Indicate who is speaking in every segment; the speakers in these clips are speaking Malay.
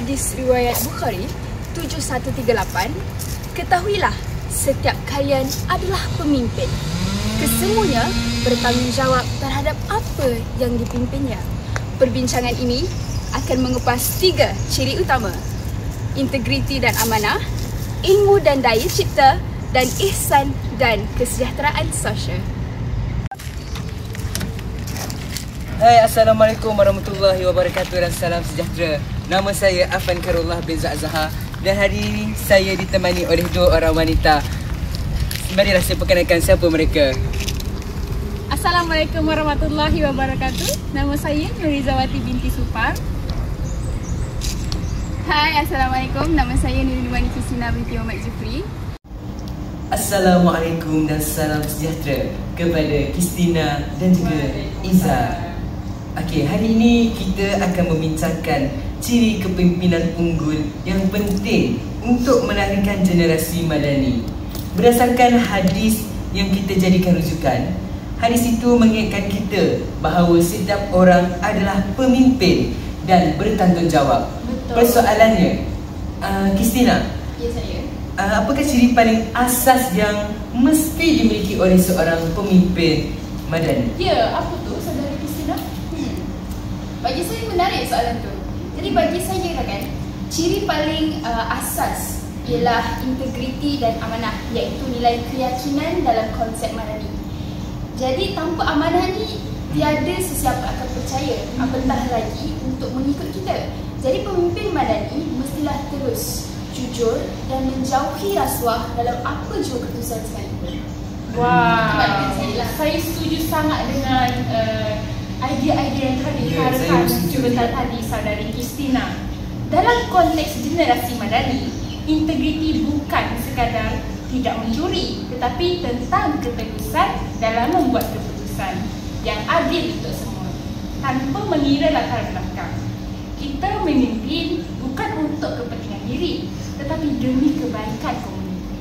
Speaker 1: hadis riwayat Bukhari 7138, ketahuilah setiap kalian adalah pemimpin. Kesemuanya bertanggungjawab terhadap apa yang dipimpinnya. Perbincangan ini akan mengupas 3 ciri utama: integriti dan amanah, ilmu dan daya cipta, dan ihsan dan kesejahteraan sosial.
Speaker 2: Hai, Assalamualaikum warahmatullahi wabarakatuh dan salam sejahtera. Nama saya Afan Karullah bin Zahar dan hari ini saya ditemani oleh 2 orang wanita. Marilah saya perkenalkan siapa mereka.
Speaker 3: Assalamualaikum warahmatullahi wabarakatuh. Nama saya Nurizawati binti Supar.
Speaker 1: Hai, Assalamualaikum. Nama saya Nurizawati Kristina binti Muhammad Jufri.
Speaker 2: Assalamualaikum dan salam sejahtera kepada Kristina dan juga Iza. Okey, hari ini kita akan membincangkan ciri kepimpinan unggul yang penting untuk melahirkan generasi madani. Berdasarkan hadis yang kita jadikan rujukan, hadis itu mengingatkan kita bahawa setiap orang adalah pemimpin dan bertanggungjawab.
Speaker 3: Betul.
Speaker 2: Persoalannya, Kristina,
Speaker 1: Ya, saya.
Speaker 2: apakah ciri paling asas yang mesti dimiliki oleh seorang pemimpin madani?
Speaker 3: Ya, apa tu saudara Kristina?
Speaker 1: Bagi saya menarik soalan tu. Jadi bagi saya kan, ciri paling asas ialah integriti dan amanah, iaitu nilai keyakinan dalam konsep madani. Jadi tanpa amanah ni tiada sesiapa akan percaya, apatah lagi untuk mengikut kita. Jadi pemimpin madani mestilah terus jujur dan menjauhi rasuah dalam apa jua keputusan sekalipun.
Speaker 3: Wah, saya setuju sangat dengan idea-idea yang tadi dikatakan sebentar tadi saudari Kristina. Dalam konteks generasi madani, integriti bukan sekadar tidak mencuri, tetapi tentang keteguhan dalam membuat keputusan yang adil untuk semua tanpa mengira latar belakang. Kita memimpin bukan untuk kepentingan diri, tetapi demi kebaikan komuniti.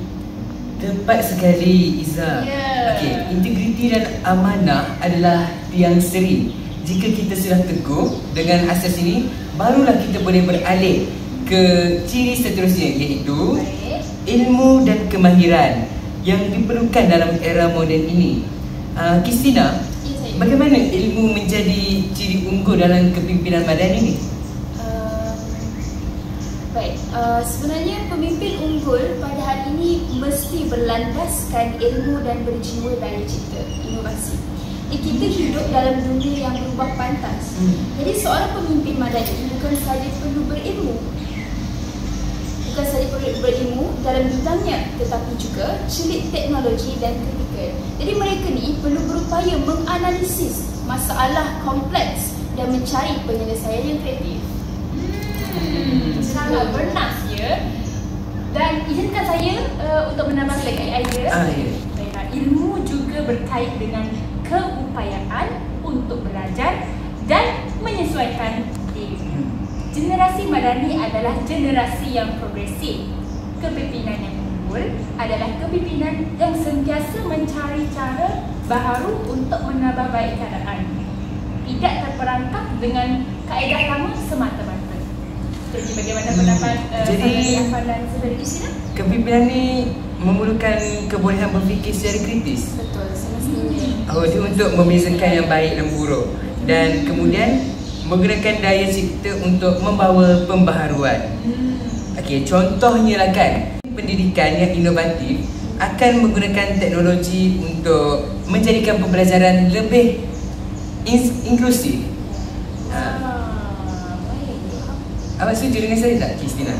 Speaker 2: Tepat sekali, Iza.
Speaker 3: Ya.
Speaker 2: Okey, integriti dan amanah adalah tiang seri. Jika kita sudah teguh dengan asas ini, barulah kita boleh beralih ke ciri seterusnya, iaitu ilmu dan kemahiran yang diperlukan dalam era moden ini. Kristina,
Speaker 1: Ya, saya.
Speaker 2: bagaimana ilmu menjadi ciri unggul dalam kepimpinan madani ini?
Speaker 1: Baik, sebenarnya pemimpin unggul pada hari ini mesti berlandaskan ilmu dan berjiwa daya cipta, inovasi. Kita hidup dalam dunia yang berubah pantas. Jadi seorang pemimpin madani bukan sahaja perlu berilmu, dalam bidangnya, tetapi juga celik teknologi dan kritikal. Jadi mereka ni perlu berupaya menganalisis masalah kompleks dan mencari penyelesaian yang kreatif.
Speaker 3: Sangat bernas ya. Dan izinkan saya untuk menambah lagi idea.
Speaker 2: Ya.
Speaker 3: Baiklah, ilmu juga berkait dengan keupayaan untuk belajar dan menyesuaikan diri. Generasi madani adalah generasi yang progresif. Kepimpinan yang unggul adalah kepimpinan yang sentiasa mencari cara baharu untuk menambah baik keadaan, tidak terperangkap dengan kaedah lama semata-mata. Jadi bagaimana pendapat saudari Afan dan saudari Kristina?
Speaker 2: Kepimpinan ni memerlukan kebolehan berfikir secara kritis.
Speaker 1: Betul, semestinya.
Speaker 2: Dia untuk membezakan yang baik dan buruk, dan kemudian menggunakan daya cipta untuk membawa pembaharuan. Okey, contohnya lah kan, pendidikan yang inovatif akan menggunakan teknologi untuk menjadikan pembelajaran lebih inklusif. Awak setuju dengan saya tak, Kristina?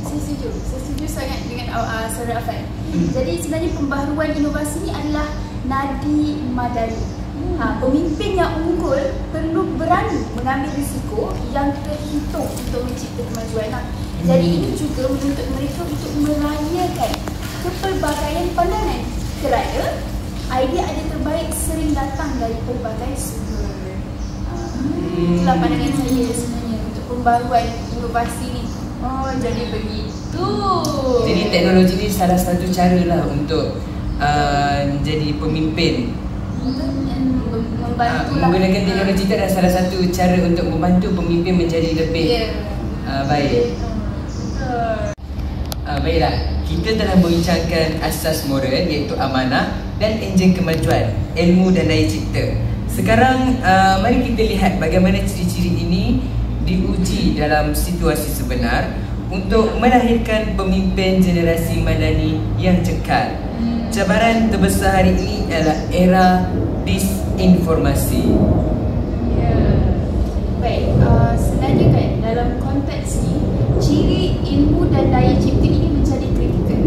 Speaker 1: Saya setuju sangat dengan saudara Afan. Jadi sebenarnya pembaharuan inovasi ini adalah nadi madani. Pemimpin yang unggul perlu berani mengambil risiko yang terhitung untuk mencipta kemajuan. Jadi ini juga menuntut mereka untuk merayakan kepelbagaian pandangan, kerana idea-idea terbaik sering datang dari pelbagai sumber. Itulah pandangan saya sebenarnya untuk pembaharuan inovasi ni.
Speaker 3: Oh, jadi begitu.
Speaker 2: Jadi teknologi ni salah satu cara lah untuk jadi pemimpin.
Speaker 1: Membantu
Speaker 2: Menggunakan teknologi itu adalah salah satu cara untuk membantu pemimpin menjadi lebih Baik. Baiklah, kita telah membincangkan asas moral iaitu amanah dan enjin kemajuan, ilmu dan daya cipta. Sekarang mari kita lihat bagaimana ciri-ciri ini diuji dalam situasi sebenar untuk melahirkan pemimpin generasi madani yang cekal. Cabaran terbesar hari ini adalah era disinformasi.
Speaker 1: Baik, sebenarnya kan dalam konteks ni, ciri ilmu dan daya cipta ini menjadi kritikal.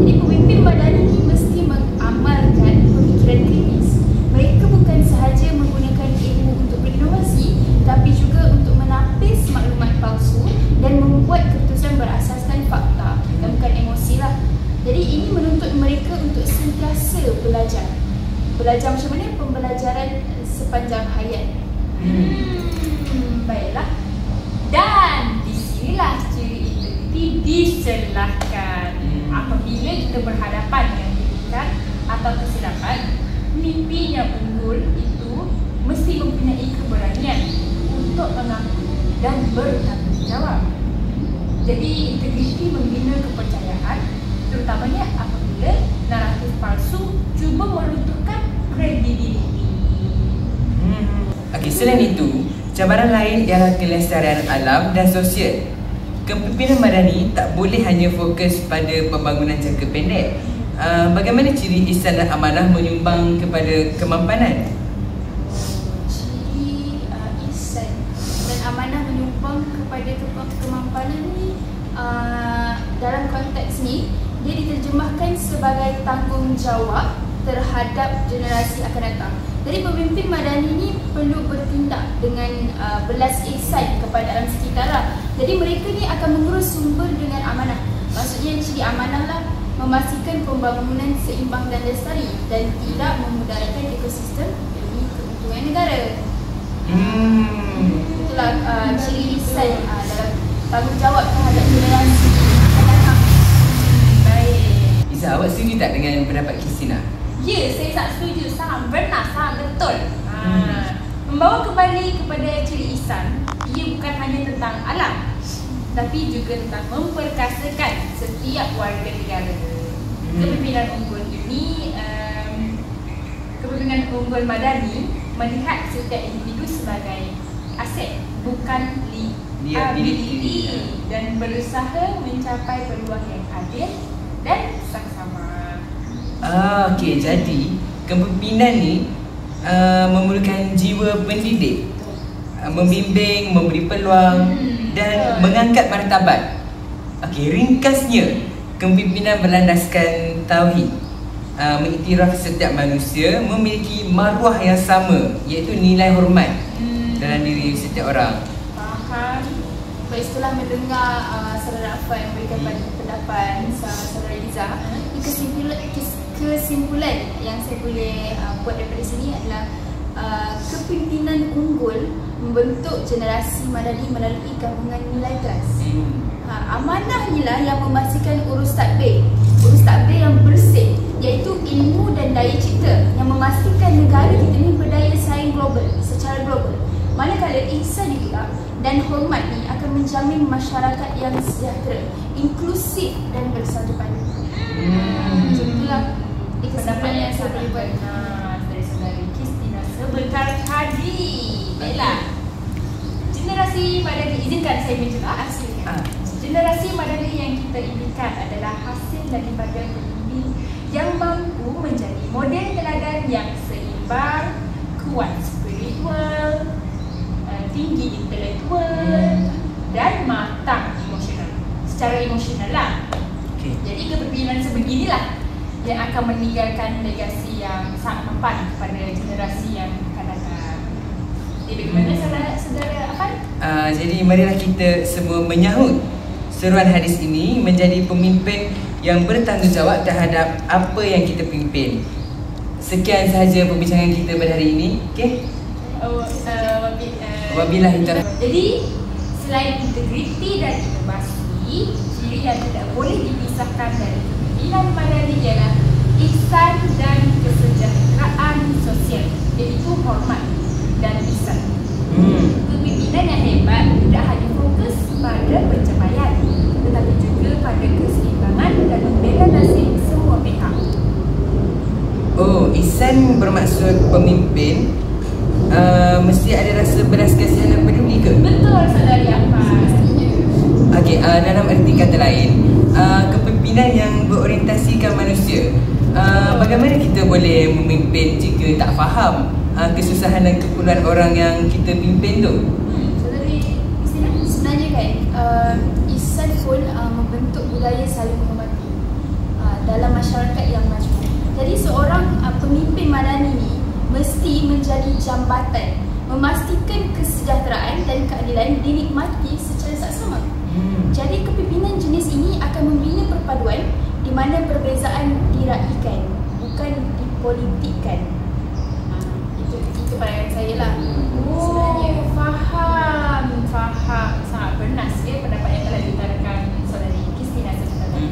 Speaker 1: Jadi pemimpin madani ni mesti mengamalkan pemikiran kritis. Mereka bukan sahaja menggunakan ilmu untuk berinovasi, tapi juga untuk menapis maklumat palsu dan membuat keputusan berasaskan fakta dan bukan emosi lah. Jadi ini menuntut mereka untuk sentiasa belajar. Belajar macam mana? Pembelajaran sepanjang hayat. Baiklah. Dan di sinilah ciri integriti diselahkan. Apabila kita berhadapan dengan kritikan atau kesilapan, pemimpin yang unggul itu mesti mempunyai keberanian untuk mengaku dan bertanggungjawab. Jadi integriti membina kepercayaan, terutamanya apabila naratif palsu cuba meruntuhkan kredibiliti.
Speaker 2: Okey, selain itu, cabaran lain ialah kelestarian alam dan sosial. Kepimpinan madani tak boleh hanya fokus pada pembangunan jangka pendek. Bagaimana ciri ihsan dan amanah menyumbang kepada kemampanan?
Speaker 1: Ciri ihsan dan amanah menyumbang kepada kemampanan ni, dalam konteks ni dia diterjemahkan sebagai tanggungjawab terhadap generasi akan datang. Jadi pemimpin madani ni perlu bertindak dengan belas ihsan kepada alam sekitar lah. Jadi mereka ni akan mengurus sumber dengan amanah. Maksudnya ciri amanah lah memastikan pembangunan seimbang dan lestari dan tidak memudaratkan ekosistem demi keuntungan negara. Itulah ciri ihsan dalam tanggungjawab terhadap generasi akan datang.
Speaker 3: Baik.
Speaker 2: Iza, awak setuju tak dengan pendapat Christina?
Speaker 3: Ya, saya tak setuju. Sangat benar, sangat betul. Membawa kembali kepada ciri ihsan, ia bukan hanya tentang alam, tapi juga tentang memperkasakan setiap warga negara. Kepimpinan unggul ini, kepimpinan unggul madani melihat setiap individu sebagai aset, bukan liability, dan berusaha mencapai peluang yang adil dan saksama.
Speaker 2: Okey, jadi kepimpinan ni memerlukan jiwa pendidik, membimbing, memberi peluang dan mengangkat martabat. Okey, ringkasnya, kepimpinan berlandaskan tauhid, mengiktiraf setiap manusia memiliki maruah yang sama, iaitu nilai hormat dalam diri setiap orang.
Speaker 1: Faham. Baik, setelah mendengar Saudara Afan memberikan pendapat Saudara Iza, kesimpulan yang saya boleh buat daripada sini adalah kepimpinan unggul membentuk generasi madani melalui gabungan nilai kelas. Amanah inilah yang memastikan urus tadbir yang bersih, iaitu ilmu dan daya cipta yang memastikan negara kita ini berdaya saing global, secara global. Manakala ihsan juga dan hormat ni akan menjamin masyarakat yang sejahtera, inklusif dan bersatu padu. Itulah
Speaker 3: Pendapat yang saya boleh buat dari saudari Christina sebentar tadi. Baiklah, generasi madani, izinkan saya menjelaskan. Generasi madani yang kita impikan adalah hasil daripada pemimpin yang mampu menjadi model teladan yang seimbang, kuat spiritual, tinggi intelektual dan matang emosional. Secara emosional lah. Jadi kepimpinan sebeginilah yang akan meninggalkan legasi yang sangat mempan kepada generasi yang akan datang. Jadi bagaimana saudara Afan?
Speaker 2: Jadi marilah kita semua menyahut seruan hadis ini menjadi pemimpin yang bertanggungjawab terhadap apa yang kita pimpin. Sekian sahaja perbincangan kita pada hari ini. Okey? Wabillahi taufiq.
Speaker 3: Jadi selain integriti dan inovasi, ciri yang tidak boleh dipisahkan dari kepimpinan madani ialah ihsan dan kesejahteraan sosial, iaitu hormat dan ihsan. Kepimpinan yang hebat tidak hanya fokus
Speaker 2: bermaksud pemimpin mesti ada rasa belas kasihan dan peduli ke?
Speaker 3: Betul, saudari Afan.
Speaker 2: Okey, dalam arti kata lain, kepimpinan yang berorientasikan manusia. Bagaimana kita boleh memimpin jika tak faham kesusahan dan keperluan orang yang kita pimpin tu?
Speaker 1: Saudari Christina, sebenarnya kan Ihsan pun membentuk budaya saling menghormati dalam masyarakat yang maju. Jadi seorang pemimpin madani ni mesti menjadi jambatan memastikan kesejahteraan dan keadilan dinikmati secara saksama. Jadi kepimpinan jenis ini akan membina perpaduan di mana perbezaan diraikan, bukan dipolitikkan. Itu pandangan saya lah. Sebenarnya
Speaker 3: Faham. Sangat bernas pendapat yang telah diutarakan saudari Christina sebentar tadi.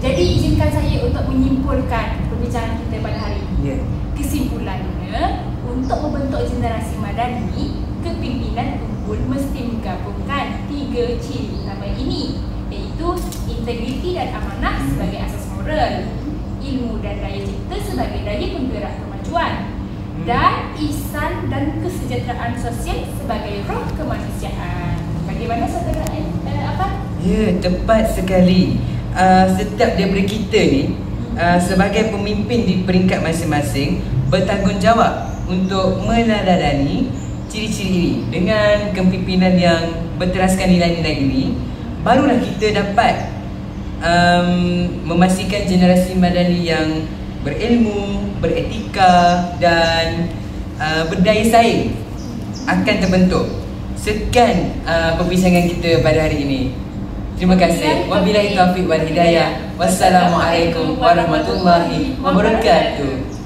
Speaker 3: Jadi izinkan saya untuk menyimpulkan perbincangan kita pada hari ini. Kesimpulannya, untuk membentuk generasi madani, kepimpinan unggul mesti menggabungkan 3 ciri utama ini, iaitu integriti dan amanah sebagai asas moral, ilmu dan daya cipta sebagai daya penggerak kemajuan, dan ihsan dan kesejahteraan sosial sebagai roh kemanusiaan. Bagaimana saudara Afan?
Speaker 2: Ya, tepat sekali. Setiap daripada kita ni sebagai pemimpin di peringkat masing-masing bertanggungjawab untuk meneladani ciri-ciri ini. Dengan kepimpinan yang berteraskan nilai-nilai ini, barulah kita dapat memastikan generasi madani yang berilmu, beretika dan berdaya saing akan terbentuk. Sekian perbincangan kita pada hari ini. Terima kasih. Wabillahi taufiq wal hidayah. Wassalamualaikum warahmatullahi wabarakatuh.